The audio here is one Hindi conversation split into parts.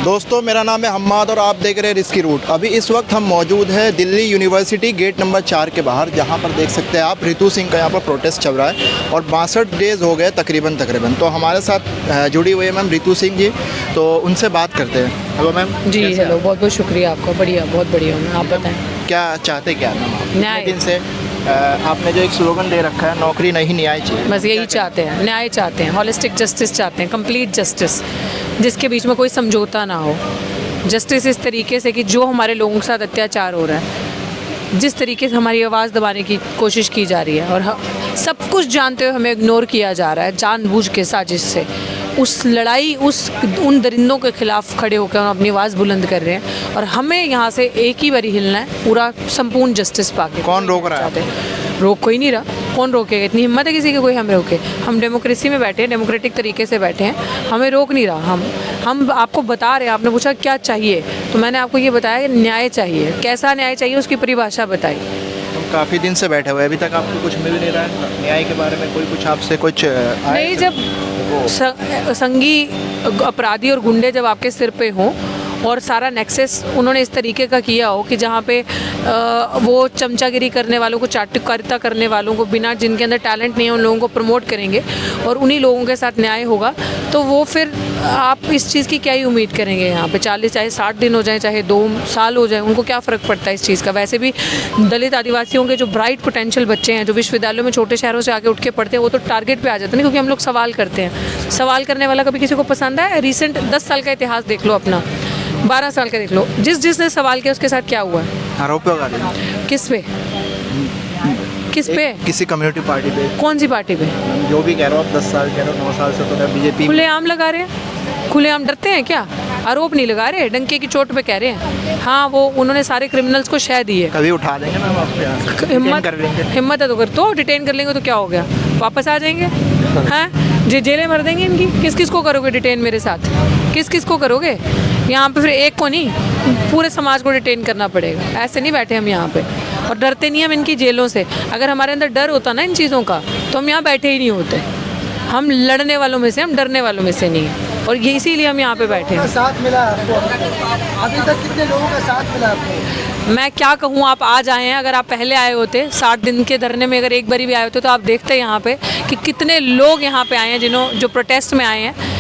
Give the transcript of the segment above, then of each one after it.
दोस्तों मेरा नाम है हम्माद और आप देख रहे हैं रिस्की रूट। अभी इस वक्त हम मौजूद हैं दिल्ली यूनिवर्सिटी गेट नंबर 4 के बाहर, जहां पर देख सकते हैं आप रितु सिंह का यहाँ पर प्रोटेस्ट चल रहा है और 62 डेज़ हो गए तकरीबन। तो हमारे साथ जुड़ी हुई है मैम रितु सिंह जी, तो उनसे बात करते हैं। Hello ma'am. जी हेलो, बहुत बहुत शुक्रिया आपका। बढ़िया, बहुत बढ़िया हूँ। आप बताएं क्या चाहते क्या मैम आप? न्याय। दिन से आपने जो एक स्लोगन दे रखा है, नौकरी नहीं न्याय चाहिए, बस यही चाहते हैं, न्याय चाहते हैं, हॉलिस्टिक जस्टिस चाहते हैं, कंप्लीट जस्टिस जिसके बीच में कोई समझौता ना हो। जस्टिस इस तरीके से कि जो हमारे लोगों के साथ अत्याचार हो रहा है, जिस तरीके से हमारी आवाज़ दबाने की कोशिश की जा रही है और सब कुछ जानते हुए हमें इग्नोर किया जा रहा है जानबूझ के, साजिश से, उस लड़ाई उन दरिंदों के खिलाफ खड़े होकर हम अपनी आवाज़ बुलंद कर रहे हैं और हमें यहाँ से एक ही बारी हिलना है, पूरा संपूर्ण जस्टिस पाके। कौन रोक रहा है? रोक कोई नहीं रहा। कौन रोकेगा? इतनी हिम्मत है किसी की कोई हम रोके? हम डेमोक्रेसी में बैठे हैं, डेमोक्रेटिक तरीके से बैठे हैं, हमें रोक नहीं रहा। हम आपको बता रहे हैं। आपने पूछा क्या चाहिए, तो मैंने आपको ये बताया कि न्याय चाहिए। कैसा न्याय चाहिए उसकी परिभाषा बताई। हम काफ़ी दिन से बैठे हुए, अभी तक आपको कुछ मिल नहीं रहा है न्याय के बारे में? कोई कुछ आपसे कुछ नहीं, जब संगी अपराधी और गुंडे जब आपके सिर पे हों और सारा नेक्सस उन्होंने इस तरीके का किया हो कि जहाँ पे वो चमचागिरी करने वालों को, चाटुकारिता करने वालों को, बिना जिनके अंदर टैलेंट नहीं है उन लोगों को प्रमोट करेंगे और उन्हीं लोगों के साथ न्याय होगा, तो वो फिर आप इस चीज़ की क्या ही उम्मीद करेंगे? यहाँ पे 40 चाहे 60 दिन हो जाए, चाहे 2 साल हो जाए, उनको क्या फ़र्क पड़ता है इस चीज़ का? वैसे भी दलित आदिवासियों के जो ब्राइट पोटेंशियल बच्चे हैं, जो विश्वविद्यालयों में छोटे शहरों से आके उठ के पढ़ते हैं, वो तो टारगेट पे आ जाते हैं, क्योंकि हम लोग सवाल करते हैं। सवाल करने वाला कभी किसी को पसंद है? रिसेंट 10 साल का इतिहास देख लो अपना, 12 साल का देख लो, जिसने सवाल किया उसके साथ क्या हुआ है? आरोप लगा दिया। किस पे? किस पे? किसी कम्युनिटी पार्टी पे। कौन सी पार्टी पे? जो भी कह रहे हो आप, 10 साल कह रहे हो, 9 साल से तो बीजेपी। खुलेआम लगा रहे हैं। खुलेआम डरते हैं क्या? आरोप नहीं लगा रहे, डंके की चोट पे कह रहे हैं। हाँ, वो उन्होंने सारे क्रिमिनल्स को शह दी है। कभी उठा देंगे मैम आपको यहाँ से? हिम्मत है तो कर, तो डिटेन कर लेंगे तो क्या हो गया? वापस आ जाएंगे? हैं, जेलें भर देंगे इनकी। किस किस को करोगे डिटेन मेरे साथ? किस किस को करोगे? यहाँ पे फिर एक को नहीं, पूरे समाज को डिटेन करना पड़ेगा। ऐसे नहीं बैठे हम यहाँ पे, और डरते नहीं हम इनकी जेलों से। अगर हमारे अंदर डर होता ना इन चीज़ों का, तो हम यहाँ बैठे ही नहीं होते। हम लड़ने वालों में से, हम डरने वालों में से नहीं हैं, और ये इसीलिए हम यहाँ पे बैठे हैं। साथ मिला आपको? अभी तक कितने लोगों का साथ मिला आपको? मैं क्या कहूँ, आप आज आए हैं। अगर आप पहले आए होते 60 दिन के धरने में, अगर एक बारी भी आए होते, तो आप देखते यहाँ पे कि कितने लोग यहाँ पे आए हैं, जो प्रोटेस्ट में आए हैं।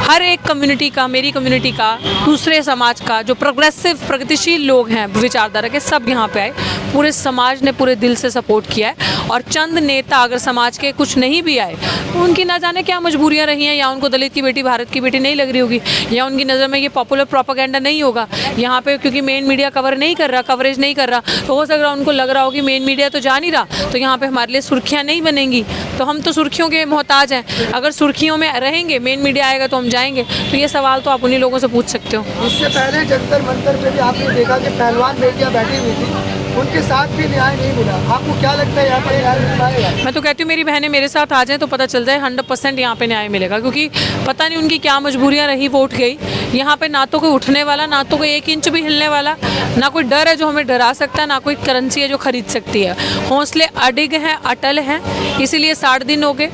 हर एक कम्युनिटी का, मेरी कम्युनिटी का, दूसरे समाज का, जो प्रोग्रेसिव प्रगतिशील लोग हैं विचारधारा के, सब यहाँ पे आए। पूरे समाज ने पूरे दिल से सपोर्ट किया है। और चंद नेता अगर समाज के कुछ नहीं भी आए, उनकी ना जाने क्या मजबूरियाँ रही हैं, या उनको दलित की बेटी भारत की बेटी नहीं लग रही होगी, या उनकी नज़र में ये पॉपुलर प्रोपेगेंडा नहीं होगा यहाँ पे, क्योंकि मेन मीडिया कवरेज नहीं कर रहा, तो हो सक रहा उनको लग रहा हो कि मेन मीडिया तो जा नहीं रहा, तो यहाँ पे हमारे लिए सुर्खियाँ नहीं बनेंगी। तो हम तो सुर्खियों के मोहताज हैं। अगर सुर्खियों में रहेंगे, मेन मीडिया आएगा तो हम जाएंगे। तो ये सवाल तो आप उन्हीं लोगों से पूछ सकते हो। इससे पहले जंतर मंतर पे भी आपने देखा कि पहलवान बेटियां बैठी हुई थी, उनके साथ भी न्याय नहीं मिला। आपको क्या लगता है यहाँ पर न्याय मिल पाएगा? मैं तो कहती हूँ मेरी बहनें मेरे साथ आ जाएं तो पता चल जाए 100% यहाँ पे न्याय मिलेगा, क्योंकि पता नहीं उनकी क्या मजबूरियाँ रही, वो उठ गई। यहाँ पे ना तो कोई उठने वाला, ना तो कोई 1 इंच भी हिलने वाला, ना कोई डर है जो हमें डरा सकता है, ना कोई करेंसी है जो खरीद सकती है। हौसले अडिग हैं, अटल हैं, इसीलिए 60 दिन हो गए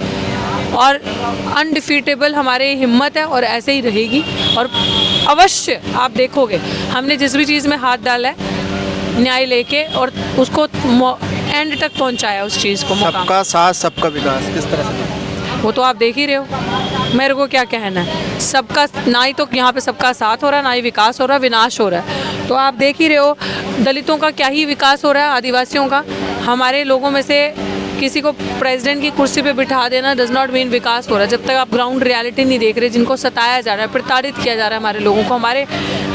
और अनडिफीटेबल हमारी हिम्मत है और ऐसे ही रहेगी। और अवश्य आप देखोगे हमने जिस भी चीज़ में हाथ डाला है न्याय लेके, और उसको एंड तक पहुंचाया उस चीज़ को। सबका साथ सबका विकास किस तरह से? वो तो आप देख ही रहे हो, मेरे को क्या कहना है। सबका, ना ही तो यहाँ पे सबका साथ हो रहा है, ना ही विकास हो रहा है, विनाश हो रहा है। तो आप देख ही रहे हो दलितों का क्या ही विकास हो रहा है, आदिवासियों का। हमारे लोगों में से किसी को प्रेसिडेंट की कुर्सी पे बिठा देना डज नॉट मीन विकास हो रहा है। जब तक आप ग्राउंड रियलिटी नहीं देख रहे, जिनको सताया जा रहा है, प्रताड़ित किया जा रहा है हमारे लोगों को, हमारे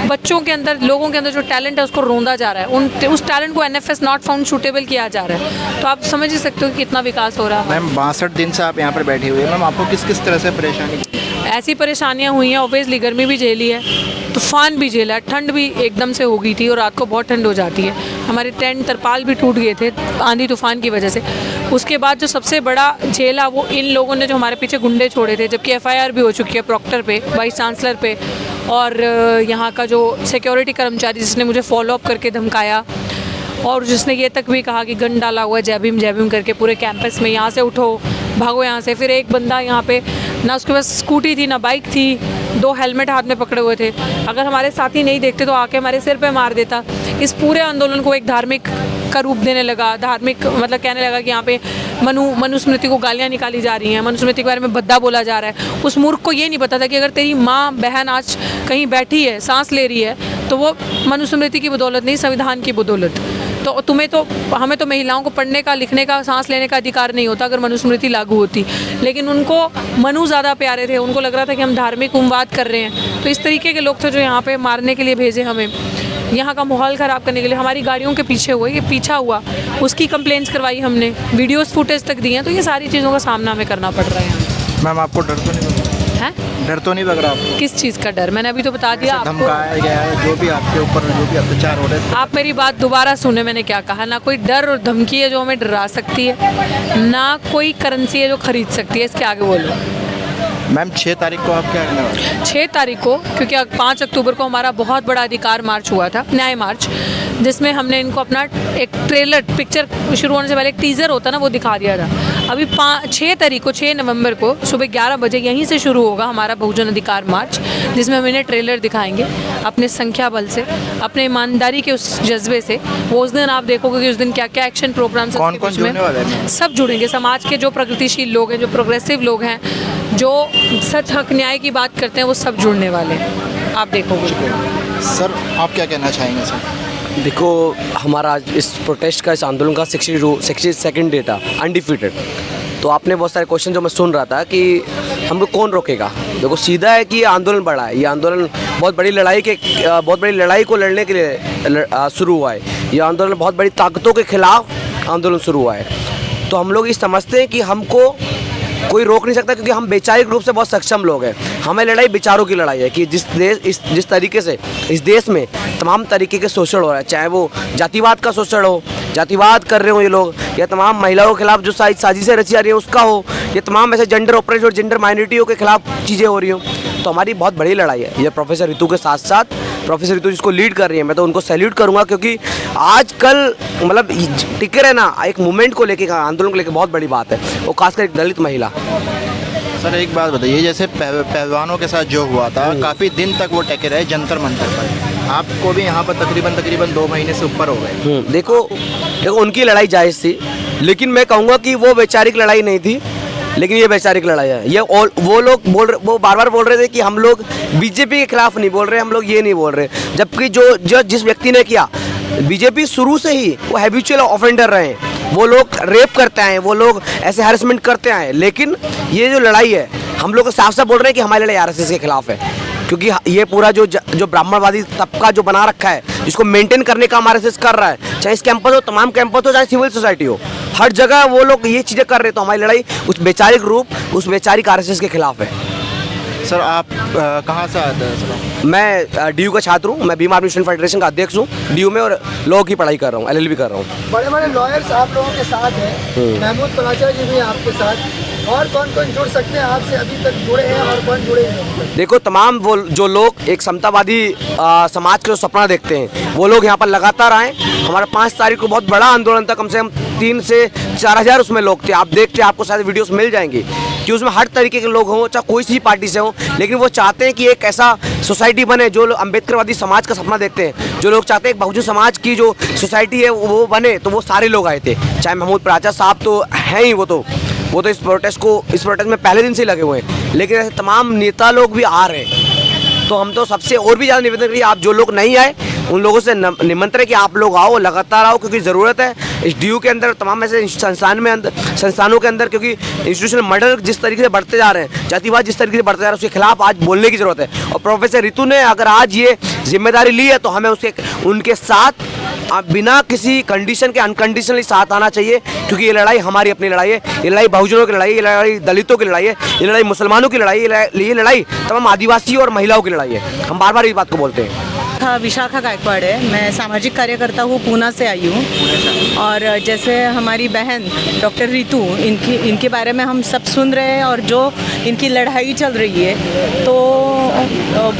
बच्चों के अंदर, लोगों के अंदर जो टैलेंट है उसको रोंदा जा रहा है, उस टैलेंट को NFS नॉट फाउंड सूटेबल किया जा रहा है। तो आप समझ ही सकते हो कि कितना विकास हो रहा है। मैम 62 दिन से आप यहाँ पर बैठी हुई है, मैम आपको किस किस तरह से परेशानी? ऐसी परेशानियाँ हुई हैं, ऑब्वियसली गर्मी भी झेली है, तूफान भी झेला, ठंड भी एकदम से हो गई थी और रात को बहुत ठंड हो जाती है। हमारे टेंट तरपाल भी टूट गए थे आंधी तूफान की वजह से। उसके बाद जो सबसे बड़ा झेला वो इन लोगों ने जो हमारे पीछे गुंडे छोड़े थे, जबकि FIR भी हो चुकी है प्रॉक्टर पे, वाइस चांसलर पे, और यहाँ का जो सिक्योरिटी कर्मचारी जिसने मुझे फॉलोअप करके धमकाया, और जिसने ये तक भी कहा कि गन डाला हुआ है जय भीम करके पूरे कैंपस में, यहाँ से उठो, भागो यहाँ से। फिर एक बंदा यहाँ पे ना उसके पास स्कूटी थी ना बाइक थी, 2 हेलमेट हाथ में पकड़े हुए थे। अगर हमारे साथी नहीं देखते तो आके हमारे सिर पे मार देता। इस पूरे आंदोलन को एक धार्मिक का रूप देने लगा, धार्मिक मतलब कहने लगा कि यहाँ पे मनुस्मृति को गालियाँ निकाली जा रही हैं, मनुस्मृति के बारे में भद्दा बोला जा रहा है। उस मूर्ख को ये नहीं पता था कि अगर तेरी माँ बहन आज कहीं बैठी है, सांस ले रही है, तो वो मनुस्मृति की बदौलत नहीं, संविधान की बदौलत। तो हमें तो महिलाओं को पढ़ने का, लिखने का, सांस लेने का अधिकार नहीं होता अगर मनुस्मृति लागू होती। लेकिन उनको मनु ज़्यादा प्यारे थे, उनको लग रहा था कि हम धार्मिक उन्माद कर रहे हैं। तो इस तरीके के लोग थे जो यहाँ पे मारने के लिए भेजे हमें, यहाँ का माहौल ख़राब करने के लिए। हमारी गाड़ियों के पीछे हुए, ये पीछा हुआ, उसकी कंप्लेंट्स करवाई हमने, वीडियोस फुटेज तक दिए हैं। तो ये सारी चीज़ों का सामना हमें करना पड़ रहा है। मैम आपको डर तो नहीं लग रहा? हैं? डर तो नहीं लग रहा आपको? किस चीज़ का डर? मैंने अभी तो बता दिया आपको। धमकाया गया है, जो भी आपके ऊपर जो भी अत्याचार हो रहे हैं। आप मेरी बात दोबारा सुने, मैंने क्या कहा। ना कोई डर और धमकी है जो हमें डरा सकती है, ना कोई करेंसी है जो खरीद सकती है। इसके आगे बोलो। मैम 6 तारीख को आप क्या करने वाले हैं? 6 तारीख को, क्योंकि 5 अक्टूबर को हमारा बहुत बड़ा अधिकार मार्च हुआ था, न्याय मार्च, जिसमें हमने इनको अपना एक ट्रेलर, पिक्चर शुरू होने से पहले एक टीज़र होता ना, वो दिखा दिया था। अभी 6 तारीख को, 6 नवंबर को सुबह 11 बजे यहीं से शुरू होगा हमारा बहुजन अधिकार मार्च, जिसमें हम इन्हें ट्रेलर दिखाएंगे अपने संख्या बल से, अपने ईमानदारी के उस जज्बे से। वो उस दिन आप देखोगे कि उस दिन क्या क्या एक्शन प्रोग्राम्स कौन कौन जुड़ने वाले हैं? सब जुड़ेंगे। समाज के जो प्रगतिशील लोग हैं, जो प्रोग्रेसिव लोग हैं, जो सच हक न्याय की बात करते हैं, वो सब जुड़ने वाले हैं, आप देखोगे। सर आप क्या कहना चाहेंगे सर? देखो, हमारा आज इस प्रोटेस्ट का, इस आंदोलन का 62nd डे था, अनडिफीटेड। तो आपने बहुत सारे क्वेश्चन जो मैं सुन रहा था कि हमको कौन रोकेगा। देखो, सीधा है कि ये आंदोलन बड़ा है। ये आंदोलन बहुत बड़ी लड़ाई को लड़ने के लिए शुरू हुआ है। ये आंदोलन बहुत बड़ी ताकतों के खिलाफ आंदोलन शुरू हुआ है। तो हम लोग ये समझते हैं कि हमको कोई रोक नहीं सकता, क्योंकि हम वैचारिक रूप से बहुत सक्षम लोग हैं। हमें लड़ाई विचारों की लड़ाई है कि जिस तरीके से इस देश में तमाम तरीके के शोषण हो रहा है, चाहे वो जातिवाद का शोषण हो, जातिवाद कर रहे हो ये लोग, या तमाम महिलाओं के खिलाफ जो साजिशें रची जा रही है उसका हो, या तमाम ऐसे जेंडर ऑपरेशन और जेंडर माइनॉरिटियों के खिलाफ चीज़ें हो रही हो। तो हमारी बहुत बड़ी लड़ाई है। ये प्रोफेसर रितु के साथ साथ, प्रोफेसर रितु जिसको लीड कर रही है, मैं तो उनको सैल्यूट करूँगा, क्योंकि आजकल मतलब टिके रहना एक मूवमेंट को लेके, आंदोलन को लेकर बहुत बड़ी बात है, वो खासकर एक दलित महिला। सर एक बात बताइए, जैसे पहलवानों के साथ जो हुआ था, काफ़ी दिन तक वो टिके रहे जंतर मंतर पर, आपको भी यहाँ पर तकरीबन 2 महीने से ऊपर हो गए। देखो उनकी लड़ाई जायज़ थी, लेकिन मैं कहूँगा कि वो वैचारिक लड़ाई नहीं थी, लेकिन ये वैचारिक लड़ाई है। ये वो बार बार बोल रहे थे कि हम लोग बीजेपी के खिलाफ नहीं बोल रहे, हम लोग ये नहीं बोल रहे, जबकि जो जिस व्यक्ति ने किया, बीजेपी शुरू से ही वो हैबिचुअल ऑफेंडर रहे हैं। वो लोग रेप करते आए, वो लोग ऐसे हैरेसमेंट करते आए। लेकिन ये जो लड़ाई है, हम लोग साफ साफ बोल रहे हैं कि हमारी लड़ाई आरएसएस के खिलाफ है, क्योंकि ये पूरा जो ब्राह्मणवादी तबका जो बना रखा है, जिसको मेंटेन करने का आरएसएस कर रहा है, चाहे इस कैंपस हो, तमाम कैंपस हो, चाहे सिविल सोसाइटी हो, हर जगह वो लोग ये चीज़ें कर रहे हैं। तो हमारी लड़ाई उस वैचारिक आरएसएस के खिलाफ है। सर आप कहाँ से आते हैं सर? मैं डीयू का छात्र हूँ, मैं भीम आर्मी स्टूडेंट फेडरेशन का अध्यक्ष हूँ डीयू में, और लॉ की पढ़ाई कर रहा हूँ, LLB कर रहा हूँ। बड़े बड़े लॉयर्स आप लोगों के साथ हैं, महमूद पनाचा जी भी आपके साथ, और कौन कौन जुड़ सकते हैं आपसे, अभी तक जुड़े हैं और कौन जुड़े हैं? देखो, तमाम वो जो लोग एक समतावादी समाज का जो सपना देखते हैं, वो लोग यहाँ पर लगातार आए। हमारा 5 तारीख को बहुत बड़ा आंदोलन था, कम से कम 3 से 4 हज़ार उसमें लोग थे। आप देखते, आपको शायद वीडियोस मिल जाएंगी कि उसमें हर तरीके के लोग हों, चाहे कोई सी पार्टी से हों, लेकिन वो चाहते हैं कि एक ऐसा सोसाइटी बने जो अम्बेडकरवादी समाज का सपना देखते हैं, जो लोग चाहते हैं बहुजन समाज की जो सोसाइटी है वो बने। तो वो सारे लोग आए थे, चाहे महमूद पनाचा साहब तो हैं ही, वो तो इस प्रोटेस्ट में पहले दिन से ही लगे हुए हैं, लेकिन ऐसे तमाम नेता लोग भी आ रहे हैं। तो हम तो सबसे और भी ज़्यादा निवेदन करिए, आप जो लोग नहीं आए उन लोगों से निमंत्रण है कि आप लोग आओ, लगातार आओ, क्योंकि ज़रूरत है इस डीयू के अंदर, तमाम ऐसे संस्थानों के अंदर, क्योंकि इंस्टीट्यूशनल मर्डर जिस तरीके से बढ़ते जा रहे हैं, जातिवाद जिस तरीके से बढ़ते जा रहा है, उसके खिलाफ आज बोलने की ज़रूरत है। और प्रोफेसर रितु ने अगर आज ये जिम्मेदारी ली है, तो हमें उनके साथ बिना किसी कंडीशन के अनकंडीशनली साथ आना चाहिए, क्योंकि ये लड़ाई हमारी अपनी लड़ाई है। ये लड़ाई बहुजनों की लड़ाई है, ये लड़ाई दलितों की लड़ाई है, ये लड़ाई मुसलमानों की लड़ाई है, ये लड़ाई तमाम आदिवासियों और महिलाओं की लड़ाई है। हम बार बार इस बात को बोलते हैं। विशाखा गायकवाड़ है, मैं सामाजिक कार्यकर्ता हूँ, पूना से आई हूँ। और जैसे हमारी बहन डॉक्टर रितु, इनके बारे में हम सब सुन रहे हैं, और जो इनकी लड़ाई चल रही है, तो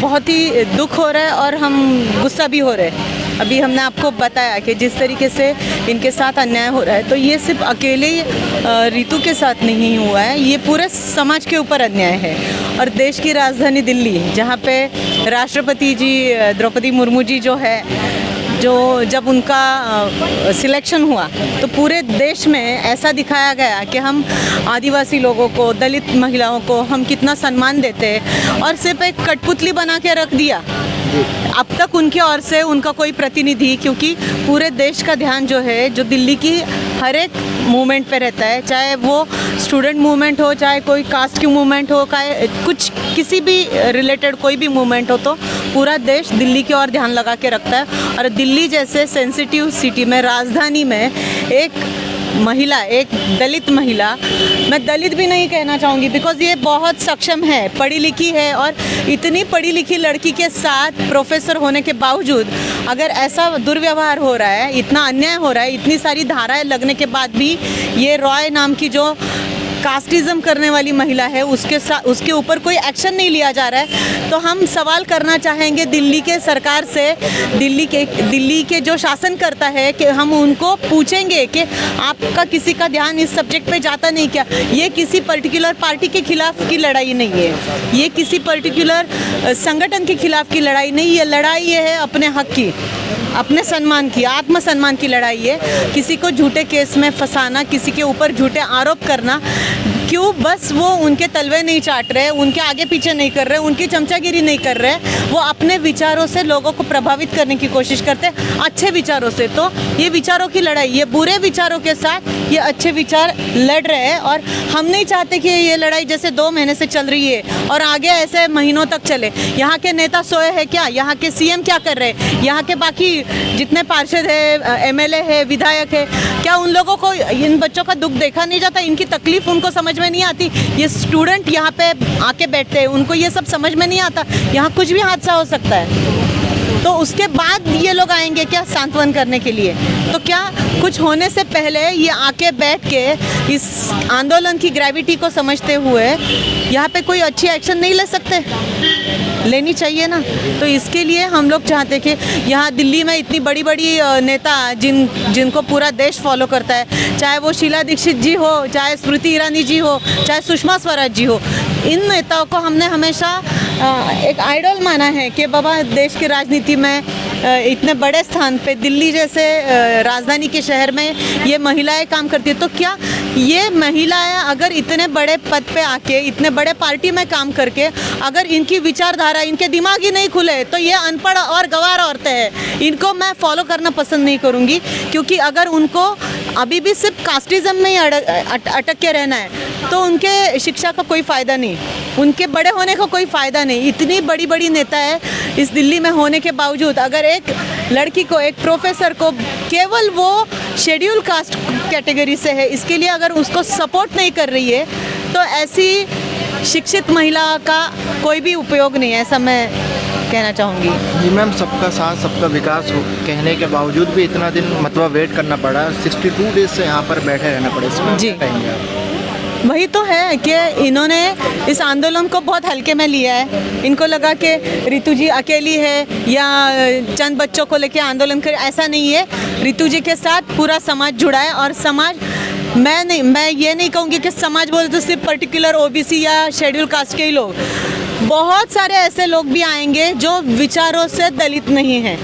बहुत ही दुख हो रहा है और हम गुस्सा भी हो रहे हैं। अभी हमने आपको बताया कि जिस तरीके से इनके साथ अन्याय हो रहा है, तो ये सिर्फ अकेले रितु के साथ नहीं हुआ है, ये पूरे समाज के ऊपर अन्याय है। और देश की राजधानी दिल्ली, जहाँ पे राष्ट्रपति जी द्रौपदी मुर्मू जी जो है, जो जब उनका सिलेक्शन हुआ तो पूरे देश में ऐसा दिखाया गया कि हम आदिवासी लोगों को, दलित महिलाओं को हम कितना सम्मान देते हैं, और सिर्फ एक कठपुतली बना के रख दिया। अब तक उनके ओर से उनका कोई प्रतिनिधि, क्योंकि पूरे देश का ध्यान जो है, जो दिल्ली की हर एक मूवमेंट पे रहता है, चाहे वो स्टूडेंट मूवमेंट हो, चाहे कोई कास्ट की मूवमेंट हो, कुछ किसी भी रिलेटेड कोई भी मूवमेंट हो, तो पूरा देश दिल्ली की ओर ध्यान लगा के रखता है। और दिल्ली जैसे सेंसिटिव सिटी में, राजधानी में, एक महिला, एक दलित महिला, मैं दलित भी नहीं कहना चाहूँगी बिकॉज़ ये बहुत सक्षम है, पढ़ी लिखी है, और इतनी पढ़ी लिखी लड़की के साथ प्रोफेसर होने के बावजूद अगर ऐसा दुर्व्यवहार हो रहा है, इतना अन्याय हो रहा है, इतनी सारी धाराएं लगने के बाद भी ये रॉय नाम की जो कास्टिज़म करने वाली महिला है, उसके ऊपर कोई एक्शन नहीं लिया जा रहा है। तो हम सवाल करना चाहेंगे दिल्ली के सरकार से, दिल्ली के जो शासन करता है, कि हम उनको पूछेंगे कि आपका किसी का ध्यान इस सब्जेक्ट पे जाता नहीं क्या? ये किसी पर्टिकुलर पार्टी के खिलाफ की लड़ाई नहीं है, ये किसी पर्टिकुलर संगठन के खिलाफ की लड़ाई नहीं, ये लड़ाई है अपने हक की, अपने सम्मान की, आत्मसम्मान की लड़ाई है। किसी को झूठे केस में फंसाना, किसी के ऊपर झूठे आरोप करना, क्यों? बस वो उनके तलवे नहीं चाट रहे, उनके आगे पीछे नहीं कर रहे, उनकी चमचागिरी नहीं कर रहे, वो अपने विचारों से लोगों को प्रभावित करने की कोशिश करते हैं, अच्छे विचारों से। तो ये विचारों की लड़ाई, ये बुरे विचारों के साथ ये अच्छे विचार लड़ रहे हैं, और हम नहीं चाहते कि ये लड़ाई जैसे 2 महीने से चल रही है और आगे ऐसे महीनों तक चले। यहाँ के नेता सोए हैं क्या? यहाँ के सीएम क्या कर रहे हैं? यहाँ के बाकी जितने पार्षद है, एमएलए है, विधायक है, क्या उन लोगों को इन बच्चों का दुख देखा नहीं जाता? इनकी तकलीफ उनको समझ में नहीं आती? ये स्टूडेंट यहाँ पे आके बैठते हैं, उनको ये सब समझ में नहीं आता, यहाँ कुछ भी हादसा हो सकता है। तो उसके बाद ये लोग आएंगे क्या सांत्वन करने के लिए? तो क्या कुछ होने से पहले ये आके बैठ के इस आंदोलन की ग्रेविटी को समझते हुए यहाँ पे कोई अच्छी एक्शन नहीं ले सकते? लेनी चाहिए ना। तो इसके लिए हम लोग चाहते कि यहाँ दिल्ली में इतनी बड़ी बड़ी नेता जिनको पूरा देश फॉलो करता है, चाहे वो शीला दीक्षित जी हो, चाहे स्मृति ईरानी जी हो, चाहे सुषमा स्वराज जी हो, इन नेताओं को हमने हमेशा एक आइडल माना है कि बाबा देश की राजनीति में इतने बड़े स्थान पे, दिल्ली जैसे राजधानी के शहर में ये महिलाएं काम करती है। तो क्या ये महिलाएं अगर इतने बड़े पद पे आके, इतने बड़े पार्टी में काम करके, अगर इनकी विचारधारा, इनके दिमाग ही नहीं खुले, तो ये अनपढ़ और गंवार औरतें हैं, इनको मैं फॉलो करना पसंद नहीं करूँगी। क्योंकि अगर उनको अभी भी सिर्फ कास्टिज़म में ही अटक के रहना है, तो उनके शिक्षा का कोई फ़ायदा नहीं, उनके बड़े होने का कोई फ़ायदा नहीं। इतनी बड़ी बड़ी नेता है इस दिल्ली में होने के बावजूद, अगर एक लड़की को, एक प्रोफेसर को, केवल वो शेड्यूल कास्ट कैटेगरी से है, इसके लिए अगर उसको सपोर्ट नहीं कर रही है, तो ऐसी शिक्षित महिला का कोई भी उपयोग नहीं है, ऐसा मैं कहना चाहूँगी। जी मैम, सबका साथ सबका विकास हो कहने के बावजूद भी इतना दिन मतलब वेट करना पड़ा, 62 डेज से यहाँ पर बैठे रहना पड़ा, इसमें जी कहेंगे आप? वही तो है कि इन्होंने इस आंदोलन को बहुत हल्के में लिया है। इनको लगा कि रितु जी अकेली है या चंद बच्चों को लेके आंदोलन कर, ऐसा नहीं है। रितु जी के साथ पूरा समाज जुड़ा है, और समाज, मैं ये नहीं कहूँगी कि समाज बोले तो सिर्फ पर्टिकुलर ओबीसी या शेड्यूल कास्ट के ही लोग, बहुत सारे ऐसे लोग भी आएंगे जो विचारों से दलित नहीं हैं,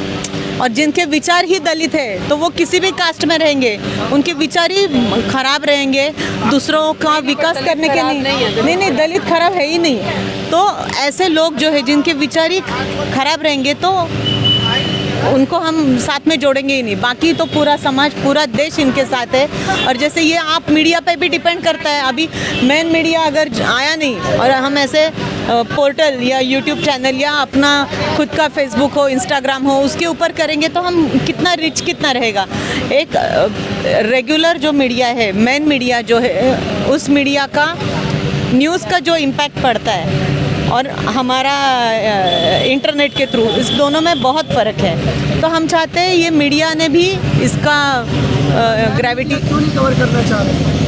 और जिनके विचार ही दलित है, तो वो किसी भी कास्ट में रहेंगे, उनके विचार ही खराब रहेंगे, दूसरों का विकास करने के नहीं, दलित खराब है ही नहीं। तो ऐसे लोग जो है जिनके विचार ही खराब रहेंगे, तो उनको हम साथ में जोड़ेंगे ही नहीं। बाकी तो पूरा समाज, पूरा देश इनके साथ है। और जैसे ये आप मीडिया पे भी डिपेंड करता है, अभी मेन मीडिया अगर आया नहीं और हम ऐसे पोर्टल या यूट्यूब चैनल या अपना खुद का फेसबुक हो, इंस्टाग्राम हो, उसके ऊपर करेंगे तो हम कितना रिच कितना रहेगा। एक रेगुलर जो मीडिया है, मेन मीडिया जो है, उस मीडिया का न्यूज़ का जो इम्पैक्ट पड़ता है और हमारा इंटरनेट के थ्रू, इस दोनों में बहुत फ़र्क है। तो हम चाहते हैं ये मीडिया ने भी इसका ग्रेविटी क्यों नहीं कवर करना चाह रहे?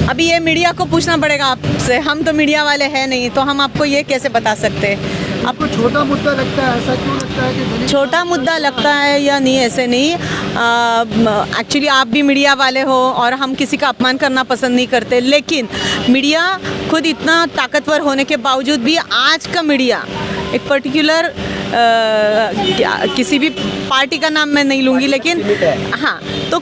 अभी ये मीडिया को पूछना पड़ेगा आपसे, हम तो मीडिया वाले हैं नहीं, तो हम आपको ये कैसे बता सकते हैं। आपको छोटा मुद्दा लगता है, ऐसा क्यों लगता है कि दलित छोटा मुद्दा लगता है या नहीं, ऐसे नहीं। एक्चुअली आप भी मीडिया वाले हो और हम किसी का अपमान करना पसंद नहीं करते, लेकिन मीडिया खुद इतना ताकतवर होने के बावजूद भी आज का मीडिया एक पर्टिकुलर किसी भी पार्टी का नाम मैं नहीं लूँगी, लेकिन हाँ, तो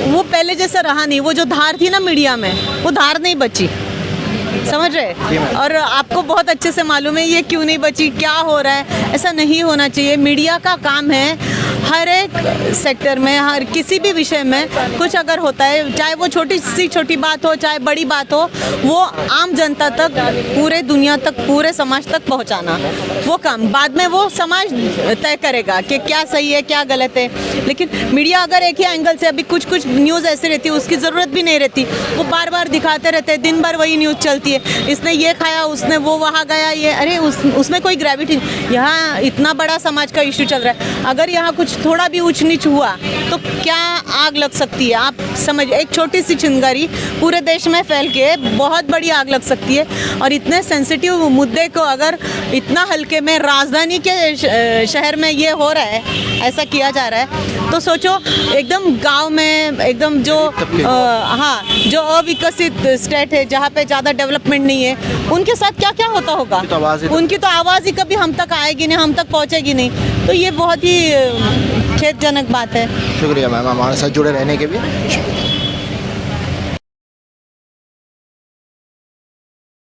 वो पहले जैसा रहा नहीं। वो जो धार थी ना मीडिया में, वो धार नहीं बची, समझ रहे। और आपको बहुत अच्छे से मालूम है ये क्यों नहीं बची, क्या हो रहा है। ऐसा नहीं होना चाहिए। मीडिया का काम है हर एक सेक्टर में, हर किसी भी विषय में कुछ अगर होता है, चाहे वो छोटी सी छोटी बात हो, चाहे बड़ी बात हो, वो आम जनता तक, पूरे दुनिया तक, पूरे समाज तक पहुंचाना, वो काम बाद में वो समाज तय करेगा कि क्या सही है क्या गलत है। लेकिन मीडिया अगर एक ही एंगल से, अभी कुछ न्यूज़ ऐसी रहती है उसकी ज़रूरत भी नहीं रहती, वो बार बार दिखाते रहते हैं, दिन भर वही न्यूज़ चलती है, इसने ये खाया, उसने वो वहाँ गया, ये अरे उसमें कोई ग्रेविटी। यहाँ इतना बड़ा समाज का इशू चल रहा है, अगर यहाँ कुछ थोड़ा भी ऊंच नीच हुआ तो क्या आग लग सकती है। आप समझ, एक छोटी सी चिंगारी पूरे देश में फैल के बहुत बड़ी आग लग सकती है। और इतने सेंसिटिव मुद्दे को अगर इतना हल्के में राजधानी के शहर में ये हो रहा है, ऐसा किया जा रहा है, तो सोचो एकदम गांव में, एकदम जो हाँ, जो अविकसित स्टेट है, जहाँ पे ज़्यादा डेवलपमेंट नहीं है, उनके साथ क्या क्या होता होगा। उनकी तो आवाज़ ही कभी हम तक आएगी नहीं, हम तक पहुँचेगी नहीं। तो ये बहुत ही खेदजनक बात है। शुक्रिया मैम हमारे साथ जुड़े रहने के लिए।